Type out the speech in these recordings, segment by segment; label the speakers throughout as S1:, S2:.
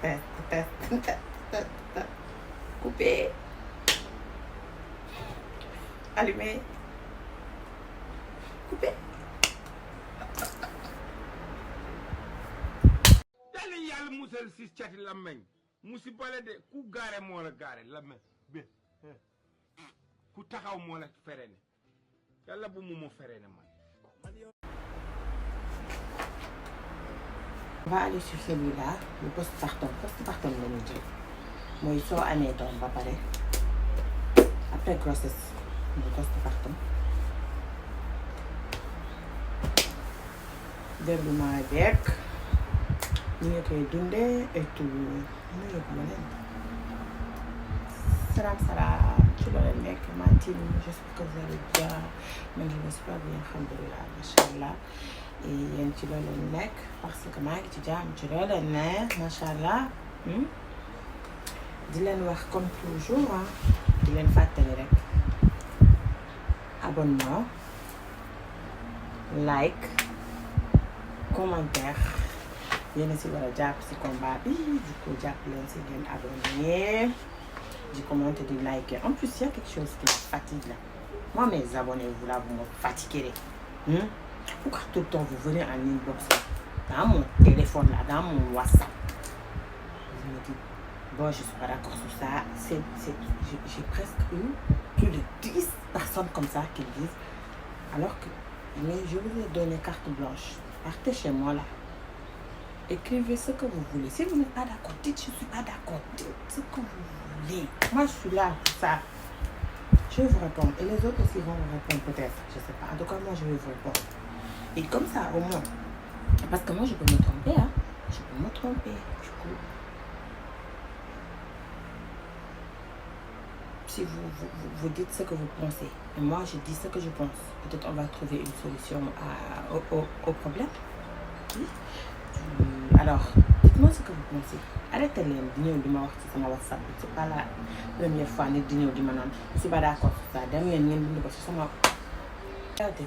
S1: test. Coupé. Allumé. Coupé.
S2: Dali yàlla musal si cati làmmeñ musi bale de ku gaare moo la gaare làmmeñ bi ku taxaw moo la ferene yàlla bu mu ferene man.
S1: On va aller sur celui-là, le postpartum. Postpartum, la ñuy jël mooy soo amee doom ba pare après grossesse le postpartum. déroulement beeg ni nga koy dundee et tout mu yëg ma leen. Salam ci la leen nekk Mathilde, j'espère que vous allez bien. ma ngi super bien alhamdulilah macha allah. yéen ci loolu leen nekk parce que maa ngi ci jàmm ci loolu leen nekk macha allah. di leen wax comme toujours di leen fàttali rek abonnement like commentaire yéen a si war a jàpp si combat bi du coup jàpp leen si ngeen abonné di commenter di liker. En plus il y a quelque chose qui me fatigue là. Moi mes abonnés vous là vous me fatiguez. Pourquoi tout le temps vous venez en inbox dans mon téléphone là, dans mon WhatsApp? Je me dis, bon, je suis pas d'accord sur ça. J'ai presque eu plus de 10 personnes comme ça qui me disent, alors que mais je vous ai donné carte blanche. Partez chez moi là. Écrivez ce que vous voulez. Si vous n'êtes pas d'accord, dites je suis pas d'accord. Dites ce que vous voulez. Moi je suis là pour ça. Je vais vous répondre. Et les autres aussi vont vous répondre peut-être. Je sais pas. En tout cas, moi je vais vous répondre. Et comme ça, au moins, parce que moi, je peux me tromper, je peux me tromper, du coup. Si vous dites ce que vous pensez, et moi, je dis ce que je pense, peut-être on va trouver une solution au problème. Oui. Alors, dites-moi ce que vous pensez. Arrêtez les dîners du mort sur mon WhatsApp. C'est pas la première fois que je dis je suis pas d'accord sur ça.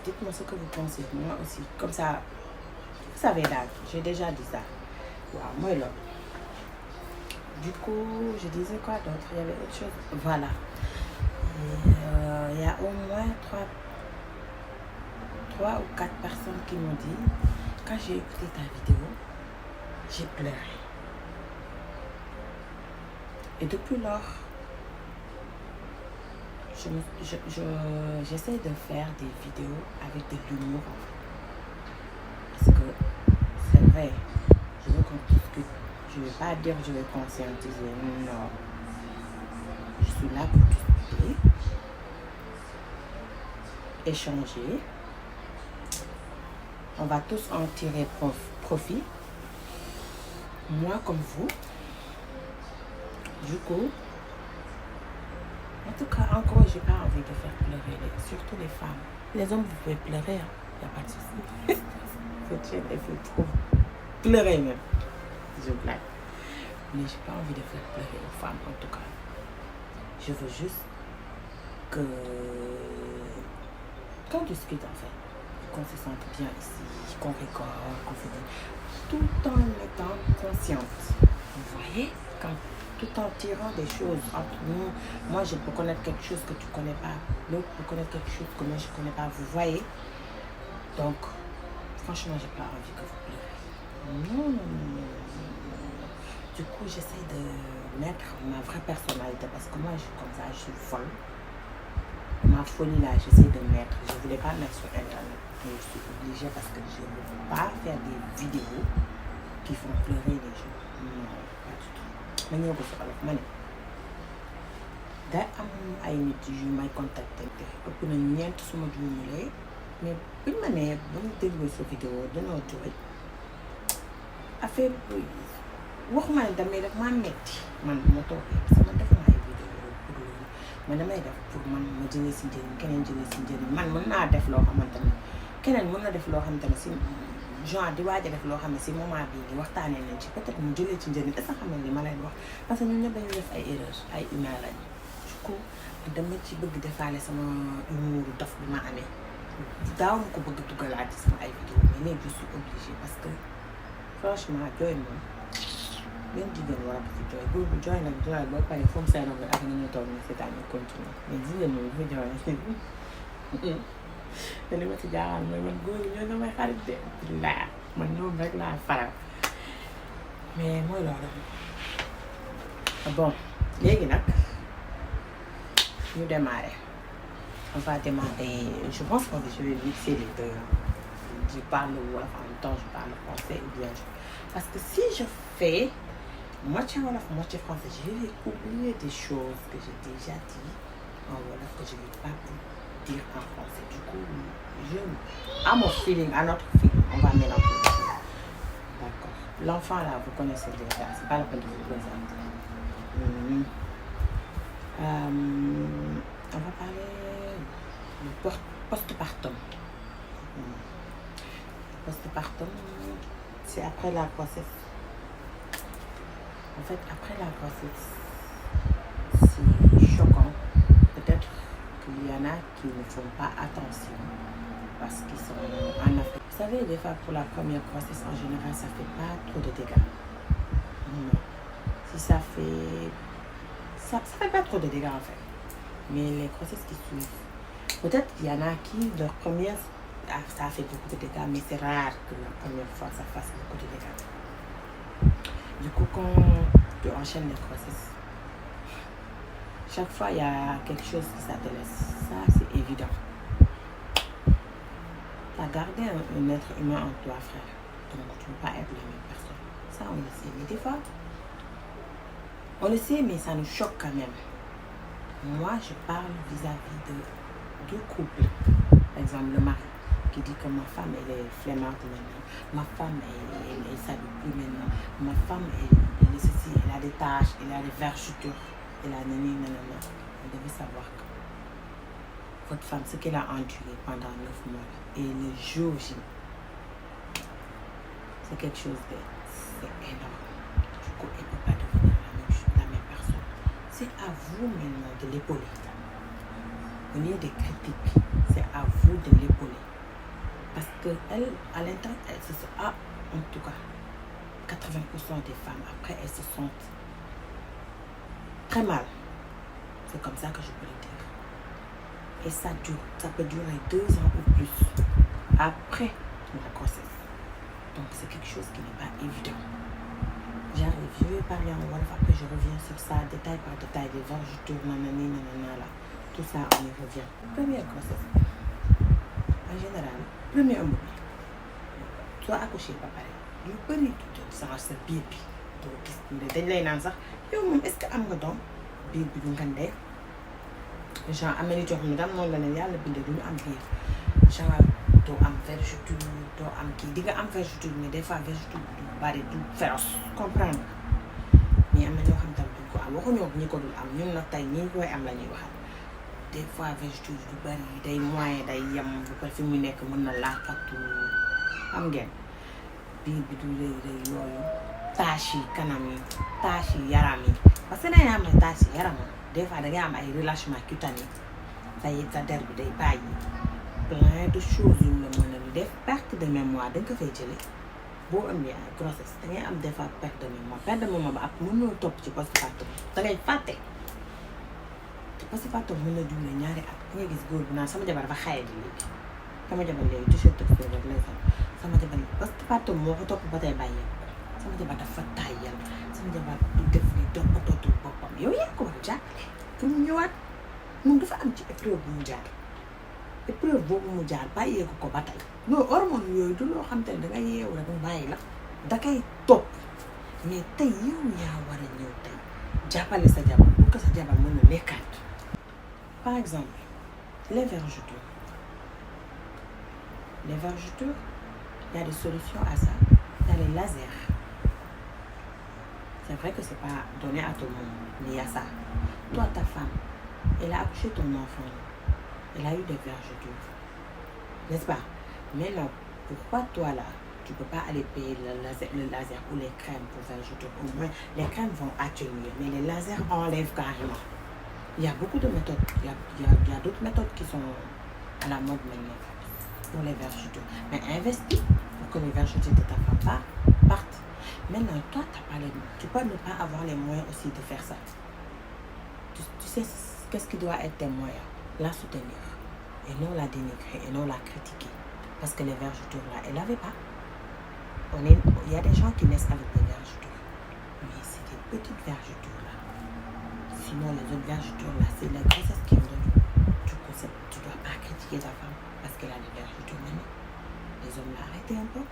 S1: Dites-moi ce que vous pensez, moi aussi. Comme ça, vous savez là, j'ai déjà dit ça. Wow, moi là. Du coup, je disais quoi d'autre? Il y avait autre chose. Voilà. Il y a au moins 3 ou 4 personnes qui m'ont dit, quand j'ai écouté ta vidéo, j'ai pleuré. Et depuis lors, j'essaie de faire des vidéos avec de l'humour. Parce que c'est vrai, je veux qu'on discute. Je ne vais pas dire que je vais conscientiser. Non. Je suis là pour discuter, échanger. On va tous en tirer profit. Moi comme vous. Du coup, en tout cas, encore, j'ai pas envie de faire pleurer, surtout les femmes. Les hommes, vous pouvez pleurer, il n'y a pas de souci. Cette chaîne, elle fait trop pleurer même. Je blague. Mais j'ai pas envie de faire pleurer aux femmes, en tout cas. Je veux juste que qu'on discute, en fait. Qu'on se sente bien ici, qu'on rigole, qu'on fait tout en étant consciente. Vous voyez, tout en tirant des choses entre nous. Moi, je peux connaître quelque chose que tu ne connais pas. L'autre peut connaître quelque chose que moi, je ne connais pas. Vous voyez? Donc, franchement, je n'ai pas envie que vous pleurez. Non. Du coup, j'essaie de mettre ma vraie personnalité parce que moi, je suis comme ça, je suis folle. Ma folie là, j'essaie de mettre. Je ne voulais pas mettre sur Internet. Mais je suis obligée parce que je ne veux pas faire des vidéos qui font pleurer les gens. Non, pas du tout. ma ñëw ko si olof ma ne day am ay nit yu may contacté ëpp na ñeent suma juumulee mais buñ ma nee ba ñu déglu sa vidéo dañoo jooy affaire bi waxuma ne damay def maa metti man bu ma toogee parce que man defuma ay vidéo pour loolu man damay def pour man ma jëlee si njëriñ keneen jëlee si njëriñ man mën naa def loo xamante ne keneen mën na def loo xamante ne si genre di waaj a def loo xam ne si moment bii nii waxtaanee nañ ci peut-être mu jëlee ci njëriñ est-ce que xam nga li ma leen wax parce que ñun ñëpp dañuy def ay erreurs ay humains lañ du coup dama ci bëgg defaale sama humour dof bi ma amee daaw ma ko bëgg duggalaat ci sama ay vidéo mais léegi je suis obligée parce que franchement jooy moom benn jigéen war a fi jooy góor bu jooy nag jooy ba pare foog say rongo ak ñu toog ni seetaan ñu continuer mais jigéen ñi bu jooy te li ma ci jaaxal mooy man góor yi ñoo damay xarit de laa man ñoom rek laa faral mais mooy loolu bon léegi nag ñu démarrer on va démarrer je pense que je vais mixer les deux je parle wolof en même temps je parle français ou bien parce que si je fais moitié wolof moitié français je vais oublier des choses que j'ai déjà dit en wolof que je ne vais pas dire en français du coup à mon feeling à notre feeling on va mélanger d'accord l'enfant là vous connaissez déjà c'est pas la peine de vous présenter on va parler du postpartum. Postpartum, c'est après la grossesse. En fait, après la grossesse, c'est choquant. Peut-être qu'il y en a qui ne font pas attention parce qu'ils sont en Afrique. Vous savez, des fois, pour la première grossesse, en général, ça ne fait pas trop de dégâts. Non. Si ça fait... Ça fait pas trop de dégâts, en fait. Mais les grossesses qui suivent, peut-être qu'il y en a qui, leur première, ça a fait beaucoup de dégâts, mais c'est rare que la première fois, ça fasse beaucoup de dégâts. Du coup, quand tu enchaînes les grossesses, chaque fois, il y a quelque chose qui s'intéresse. Ça, c'est évident. Tu as gardé un être humain en toi, frère. Donc, tu ne peux pas être la même personne. Ça, on le sait. Mais des fois, on le sait, mais ça nous choque quand même. Moi, je parle vis-à-vis de deux couples. Par exemple, le mari qui dit que ma femme, elle est flemmarde maintenant. Ma femme, elle s'habille plus maintenant. Ma femme, elle est ceci, elle a des taches, elle a des vergetures. Elle a nani, nanana. Vous devez savoir que votre femme, ce qu'elle a enduré pendant 9 mois, et le jour J, c'est quelque chose de... C'est énorme. Du coup, elle ne peut pas devenir la même personne. C'est à vous maintenant de l'épauler. Au lieu des critiques, c'est à vous de l'épauler. Parce qu'elle, à l'intérieur, elle se sent... Ah, en tout cas, 80% des femmes, après, elles se sentent très mal. C'est comme ça que je peux le dire. Et ça dure. Ça peut durer 2 ans ou plus après la grossesse. Donc, c'est quelque chose qui n'est pas évident. J'arrive, je vais parler en wolof, après je reviens sur ça, détail par détail, les vergetures, nanani, nanana, là. Tout ça, on y revient. Première grossesse. En général, premier ëmb bi. Soo accouché ba pare. Lu bëri sax sa biir bi. Doo gis dañ lay naan sax yow moom est-ce que am nga doom biir bi du ngandee. Genre am na nit yoo xam ne daal noonu la ne yàlla bindee du ñu am biir. Genre doo am vergeture, doo am kii di nga am vergeture mais des fois vergeture du bari du féroce comprendre mais am na ñoo xam tam duñ ko am waxuñoo ñi ko dul am ñun nag tey ñi koy am la ñuy waxal des fois vergeture du bari day moyen day yem bu ko fi mu nekk mën na laakatu am ngeen biir bi du rëy rëy yooyu tache yi kanam yi tache yi yaram yi parce que dañuy am ne tache yi yaram des fois da ngay am ay relâchement cutané sa der bi day bàyyi plein de choses yu la mën a lu def perte de mémoire da nga ko fay jëlee boo ëmbee ay grossesse da ngay am des fois perte de mémoire ba ak mënoo topp ci postpartum da ngay fàtte te postpartum mën na durer ñaari at da ngay gis góor bi naan sama jabar dafa xaye di léegi sama jabar léegi t-shirt ak rek lay sama jabar postpartum moo ko topp ba tey bàyyi sama jabar dafa tàyyal sama jabar du def ni toppatootul boppam yow yaa ko war a jàppale pour mu ñëwaat moom dafa am ci épreuve bu mu jaar épreuve boobu mu jaar bàyyeeku ko ba tey loolu hormone yooyu du loo xam te ne dangay yeewu rek mu bàyyi la da kay topp mais tey yow yaa war a ñëw tey jàppale sa jabar pour que sa jabar mën a lekkaat par exemple les vergetures il y a des solutions à ça il y a les lasers c'est vrai que c'est pas donné à tout le monde mais il y a ça toi ta femme elle a accouché ton enfant elle a eu des vergetures n'est-ce pas maintenant pourquoi toi là tu peux pas aller payer le laser ou les crèmes pour vergetures au moins les crèmes vont atténuer mais les lasers enlèvent carrément il y a beaucoup de méthodes il y a d'autres méthodes qui sont à la mode maintenant pour les vergetures mais investis pour que les vergetures de ta femme partent Maintenant, toi, tu peux ne pas avoir les moyens aussi de faire ça. Tu sais qu'est-ce qui doit être tes moyens? La soutenir et non la dénigrer et non la critiquer. Parce que les vergetures là, elle n'avait pas. Il y a des gens qui naissent avec des vergetures. Mais c'est des petites vergetures là. Sinon, les autres vergetures là, c'est la grossesse qui en donne. Du coup, tu ne dois pas critiquer ta femme parce qu'elle a des vergetures maintenant. Les hommes là, arrêtez un peu.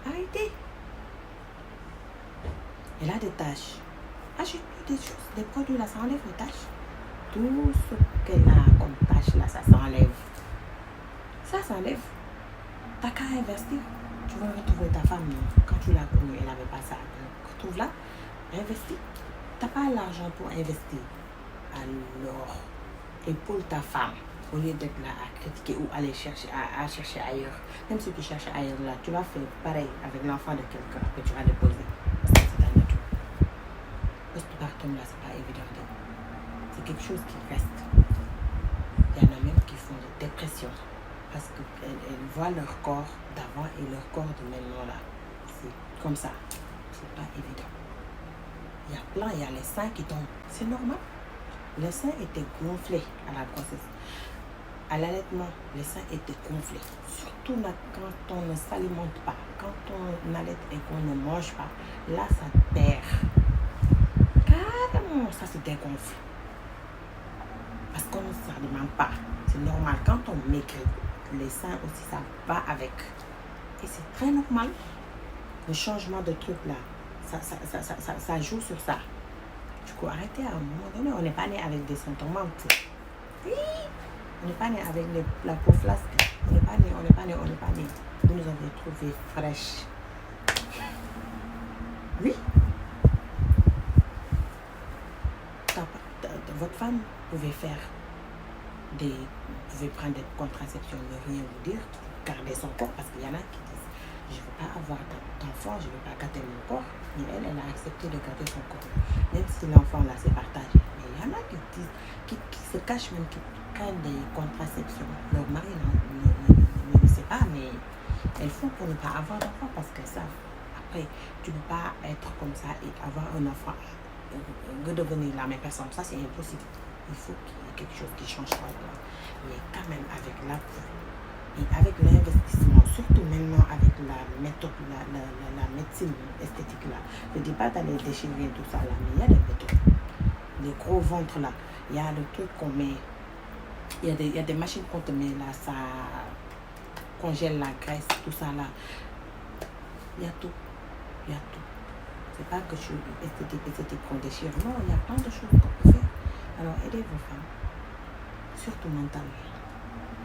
S1: Arrêtez. Elle a des taches. Achète-lui des choses, des produits là, ça enlève les taches. Tout ce qu'elle a comme tâche là, ça s'enlève. Ça s'enlève. T'as qu'à investir. Tu vas retrouver ta femme quand tu l'as connue, elle n'avait pas ça. Donc, retrouve-la, investis. T'as pas l'argent pour investir. Alors, épaule ta femme au lieu d'être là à critiquer ou aller chercher à chercher ailleurs. Même si tu cherches ailleurs là, tu vas faire pareil avec l'enfant de quelqu'un que tu vas déposer. Parce que c'est ta nature. Postpartum là, c'est pas évident. C'est quelque chose qui reste. Il y en a même qui font des dépressions parce qu'elles voient leur corps d'avant et leur corps de maintenant là. C'est comme ça. C'est pas évident. Il y a les seins qui tombent. C'est normal. Les seins étaient gonflés à la grossesse. À l'allaitement, les seins étaient gonflés. Surtout là, quand on ne s'alimente pas, quand on allaite et qu'on ne mange pas, là ça perd. Carrément, ça se dégonfle. Parce qu'on ne s'alimente pas. C'est normal. Quand on maigrit, les seins aussi, ça va avec. Et c'est très normal. Le changement de truc là, ça joue sur ça. Du coup, arrêtez à un moment donné. On n'est pas né avec des symptômes. Oui. On n'est pas né avec la peau flasque. On n'est pas né. Vous nous avez trouvé fraîches. Oui. Votre femme pouvait prendre des contraceptions, ne rien vous dire, garder son corps, parce qu'il y en a qui disent je ne veux pas avoir d'enfant, je ne veux pas gâter mon corps. Mais elle a accepté de garder son corps. Même si l'enfant là s'est partagé. Mais il y en a qui disent, qui se cachent même, qui prennent des contraceptions. Leur mari ne sait pas, mais elles font pour ne pas avoir d'enfant parce qu'elles savent. Après, tu ne peux pas être comme ça et avoir un enfant, redevenir la même personne. Ça, c'est impossible. Il faut qu'il y ait quelque chose qui change là. Mais quand même, avec l'appui et avec l'investissement, surtout maintenant avec la méthode, la médecine esthétique là. Je ne dis pas d'aller déchirer tout ça là, mais il y a des méthodes. Les gros ventres là, il y a le truc qu'on met, il y a des machines qu'on te met là, ça congèle la graisse, tout ça là. Il y a tout. C'est pas que je suis esthétique qu'on déchire. Non, il y a plein de choses qu'on peut faire. Alors, aidez vos femmes. Surtout mentalement.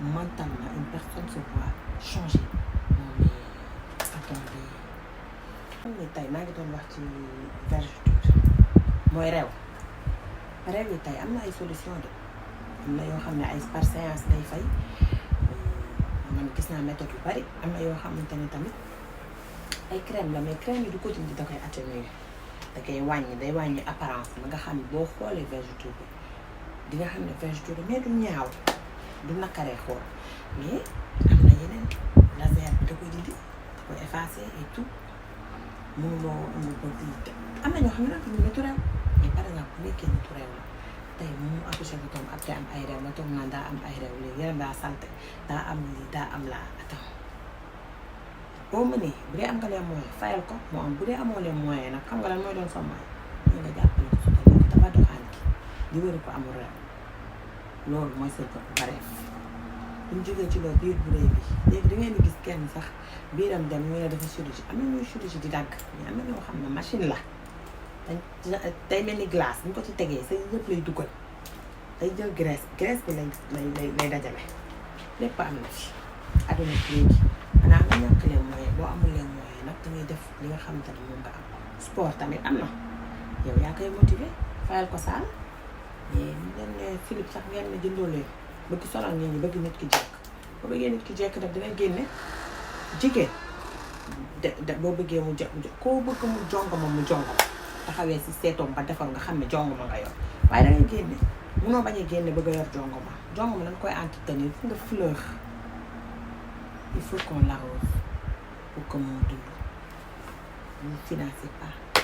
S1: Mentalement, une personne se voit changer. Non, mais attendez. Mais tey maa ngi doon wax ci vergeture. mooy rew yi tey am na ay solution de. am na yoo xam ne ay par séance ngay fay. man gis naa méthode yu bari. am na yoo xamante ne tamit ay crème la mais crème yi du ko dindi da koy atténuer. da koy wàññi day wàññi apparence ba nga xam ne boo xoolee vergeture bi di nga xam ne vergeture mais du ñaaw du nakaree xool mais am na yeneen laser bi da koy dindi da koy effacer et tout mënuloo amul ko di am na ñoo xam ne nag ñu naturel mais par exemple bu nekkee naturel la tey mu accouché ba toog après am ay réew nga toog naan daa am ay réew léegi yaram daa salte daa am lii daa am laa attends boo mënee bu dee am nga les moyens fayal ko moo am bu dee amoo les moyens nag xam nga lan mooy doon sa moyen ñu nga jàppale ko sutal ko dafa doxaan ki di wëri ko amul réew loolu mooy sa bareef buñ jógee ci loolu biir bu réy bi léegi da ngeen di gis kenn sax biiram dem ñu ne dafa chirurgie am na ñuy chirurgie di dagg mais am na ñoo xam ne machine la day mel ni glace bu ñu ko ci tegee sa yëpp lay dugal day jël graisse bi lay dajale lépp am na fi adduna bi léegi xanaa nga ñàkk les moyens boo amul les moyens nag da ngay def li nga xamante ne moom nga am sport tamit am na yow yaa koy motiver fayal ko saal mais ñu leen ne Philippe sax ngeen ne jëndoo leen bëgg sonal ngeen ñi bëgg nit ki jekk boo bëggee nit ki jekk nag dangay génne jigéen boo bëggee mu koo bëgg mu jongoma mu jongoma taxawee si seetoom ba defal nga xam ne jongoma nga yor waaye dangay génne munoo bañ a génne bëgg a yor jongoma dañ koy entretenir fu nga fleur il faut qu'on l'arrose pour que mu dund vous ne financez pas,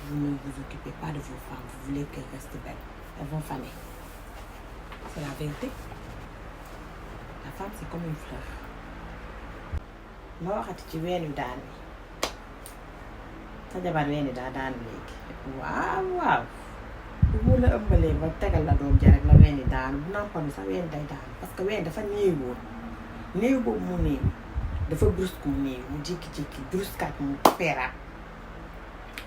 S1: vous ne vous occupez pas de vos femmes, vous voulez qu'elles restent belles. Elles vont faner. C'est la vérité. La femme, c'est comme une fleur. ma waxati ci weenu daan bi sa jabar weeni daa daan léegi waaw bu mu la ëmbalee ba tegal la doom ja rek la weeni daanu bu nàmpalu sax weeni day daanu parce que weeni dafa néewoon néew boobu mu néew dafa brusque mu néew mu jékki-jékki brusqueat mu peeraat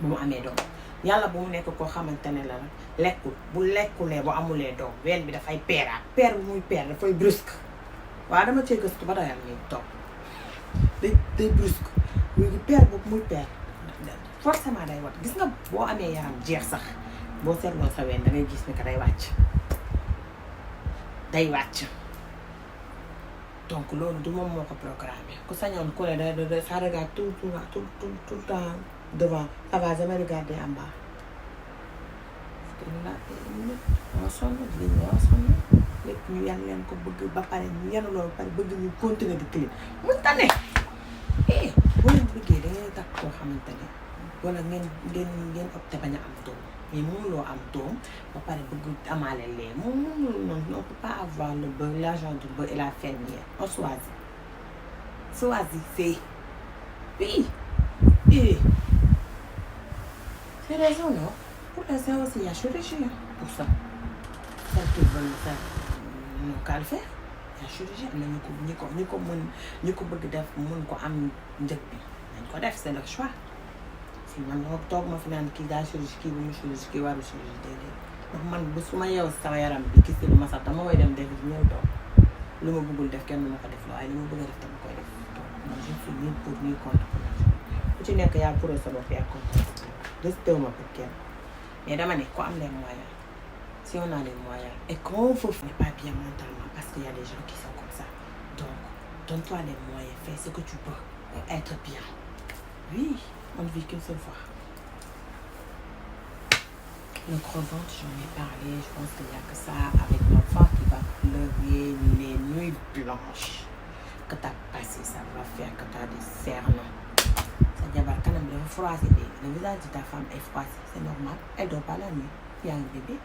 S1: bu mu amee doom yàlla bu mu nekk koo xamante ne la lekkul bu lekkulee bu amulee doom ween bi dafay peeraat peer bu muy peer dafay brusque waaw dama cee gëstu ba doyal nii toog day brusque léegi peer boobu muy peer forcément day wat gis nga boo amee yaram jeex sax boo seetloo sa ween da ngay gis ni que day wàcc donc loolu du moom moo ko programmé ku sañoon ku ne da ça regarde tout le temps devant ça va jamais regarder en bas parce que ñu ñoo sonn lépp ñu yan leen ko bëgg ba pare ñu yanu loolu pare bëgg ñu continuer di clean mu tane boo leen bëggee da ngay takk koo xamante ne wala ngeen opté bañ a am doom mais mënuloo am doom ba pare bëgg amaale lee moom mënul noonu on peut pas avoir le beurre l'argent du beurre et la fermière on choisissez oui c'est raison non pour l'instant aussi il y a chirurgie pour ça celles qui veulent faire n'ont qu'à le faire il y a chirurgie am na ñu ko bëgg def mën ko am njëg bi nañ ko def c'est leur choix si man dama toog ma fi naan kii daa chirurgie kii bu ñu chirurgie kii waru chirurgie déedéet ndax man bu su ma yeew sama yaram bi gis lu ma sax dama koy dem def ñëw toog lu ma bëggul def kenn du ma ko def waaye li ma bëgg a def dama koy def man je suis ni pour ni contre ku ci nekk yaa pour sa bopp yaa contre resté ma pour kenn mais dama ne ko am les moyens si on a les moyens et qu'on n'est pas bien mentalement parce qu'il y a des gens qui sont comme ça donc donne-toi les moyens fais ce que tu peux pour être bien oui on ne vit qu'une seule fois. Le gros ventre, j'en ai parlé, je pense qu'il n'y a que ça avec l'enfant qui va pleurer les nuits blanches que tu as passé, ça va faire que tu as des cernes. C'est-à-dire quand même le froissé, le visage de ta femme est froissé, c'est normal, elle ne dort pas la nuit, il y a un bébé,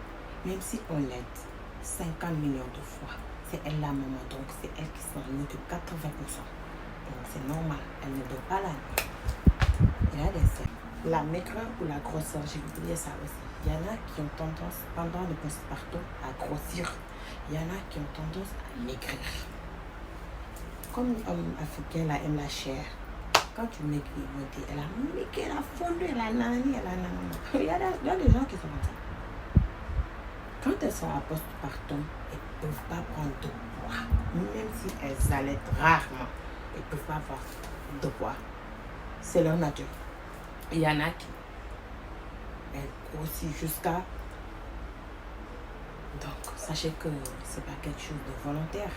S1: même si on l'aide 50 millions de fois, c'est elle la maman, donc c'est elle qui s'en occupe 80%. Donc c'est normal, elle ne dort pas la nuit. Il y a des cernes. La maigreur ou la grosseur, j'ai oublié ça aussi. Il y en a qui ont tendance, pendant le postpartum, à grossir. Il y en a qui ont tendance à maigrir. Comme l'homme africain là, aime la chair. Quand tu maigris, ils vont dire, elle a maigri, elle a fondu, elle a nani, elle a nanana. Il y a des gens qui sont comme ça. Quand elles sont à postpartum, elles ne peuvent pas prendre de poids. Même si elles allaitent rarement, elles ne peuvent pas avoir de poids. C'est leur nature. Il y en a qui aussi jusqu'à... Donc, sachez que c'est pas quelque chose de volontaire.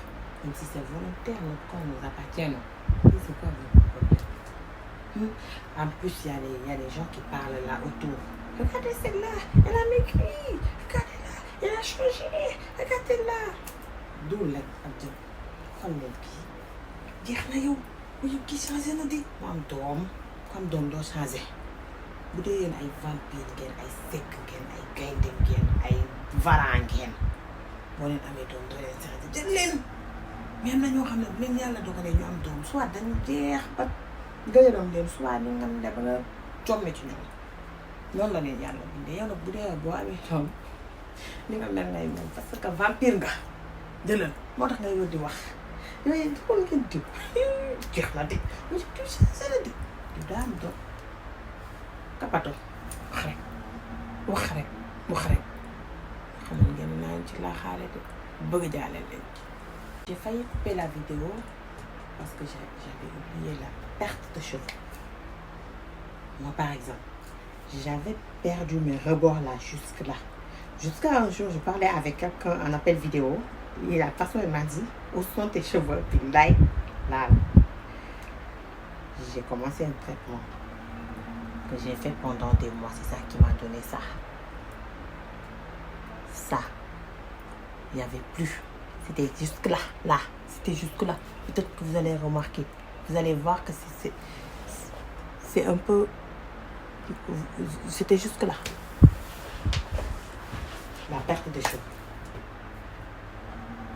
S1: Même si c'est volontaire, notre corps nous appartient. Non. C'est quoi votre problème? En plus, il y a des gens qui parlent là autour. Regardez celle-là, elle a maigri. Regardez-la, elle a changé. Regardez-la. D'où la abdou. Xool kii. Jeex na yow. Bu kii changé na di. Mu am doom. Comme doom doo changé. Bu dee yéen ay vampire ngeen ay sekk ngeen ay gaynde ngeen ay varan ngeen boo leen amee doom doo leen changé jël leen mais am na ñoo xam ne bu leen yàlla dogalee ñu am doom soit dañu jeex ba nga yërëm leen soit ni nga ne ba nga jomme ci ñoom noonu la leen yàlla bindee yow nag bu dee boo amee doom ni nga mel ngay mel parce que vampire nga jëlal moo tax ngay wër di wax yooyu xool ngeen diw jeex na di mu diw changé la di diw daa am doom kapato wax rek xamoon ngeen naa ci laa xaale de bëgg jaale leen ci. J'ai failli couper la vidéo parce que j'avais oublié la perte de cheveux. Moi par exemple, j'avais perdu mes rebords là jusqu'à un jour je parlais avec quelqu'un en appel vidéo et la personne m'a dit où sont tes cheveux puis là j'ai commencé un traitement que j'ai fait pendant des mois, c'est ça qui m'a donné ça. Il n'y avait plus. C'était jusque là. C'était jusque là. Peut-être que vous allez remarquer. Vous allez voir que c'est un peu C'était jusque là. La perte des cheveux.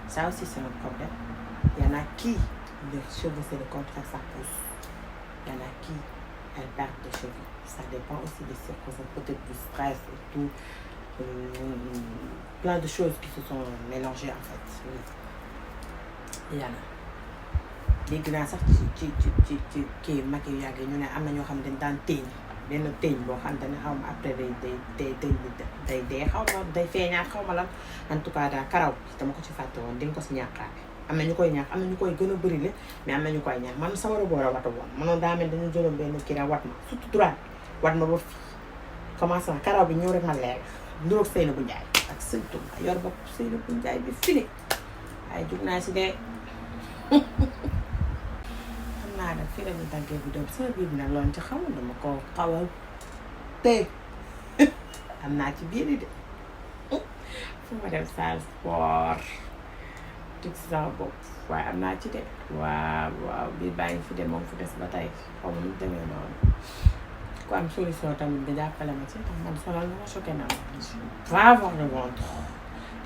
S1: Ça aussi, c'est un problème. Il y en a qui, les cheveux, c'est le contraire, ça pousse. Il y en a qui, elles perdent des cheveux. Ça dépend aussi des circonstances, peut-être du stress et tout. Plein de choses qui se sont mélangées, en fait. Il y en a. Dégg naa sax ci kii mag yu yàgg ñu ne am na ñoo xam ne dañ daan téeñ benn téeñ boo xam ne xaw ma après day dee xaw ma day feeñaat xaw ma lan en tout cas daal karaw dama ko ci fàtte woon di nga ko si ñàkkaale am na ñu koy ñàkk am na ñu koy gën a bëri le mais am na ñu koy ñàkk man sama reboor a watu woon manoon daa mel dañu jëloon benn kii rek wat ma surtout droite wat ma ba fii commencé na karaw bi ñëw rek ma leer nduroog Seynabou Ndiaye ak surtout yor bopp Seynabou Ndiaye bi fini waaye jug naa si dee naa def fii lañu tàggee vidéo bi sama biir bi nag loolu ci xamul dama ko xawal tey am naa ci biir yi de fu ma dem salle sport tig si sama bopp waaye am naa ci de waaw biir baa ngi fi de moom fu des ba tey xaw ma nu demee noonu ku am solution tamit nga jàppale ma ci tax man sonal na ma choqué na ma va avoir le ventre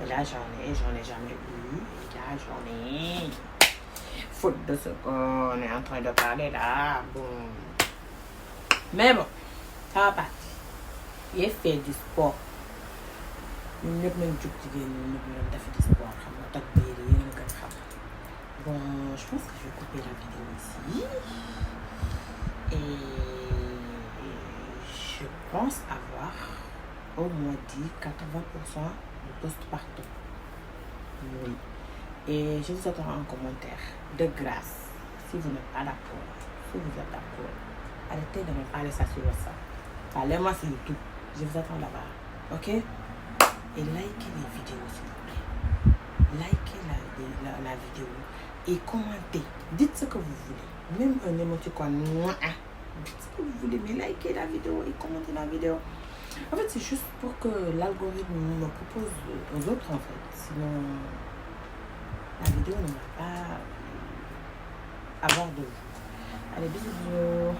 S1: et là j'en ai jamais eu et là j'en ai faute de ce qu'on est en train de parler là, bon. Mais bon, ça va partir. Il fait du sport. Nous ne pouvons pas faire du sport. Bon, je pense que je vais couper la vidéo ici. Et je pense avoir au moins dit 80% de post partout. Oui. Et je vous attends en commentaire, de grâce, si vous n'êtes pas d'accord, si vous êtes d'accord, arrêtez de me parler ça sur WhatsApp. Parlez-moi sur YouTube, je vous attends là-bas, ok? Et likez les vidéos s'il vous plaît. Likez la vidéo et commentez. Dites ce que vous voulez. Même un émoticône, dites ce que vous voulez, mais likez la vidéo et commentez la vidéo. En fait, c'est juste pour que l'algorithme me propose aux autres, en fait. Sinon, la vidéo ne va pas avoir de vue. Allez, bisous.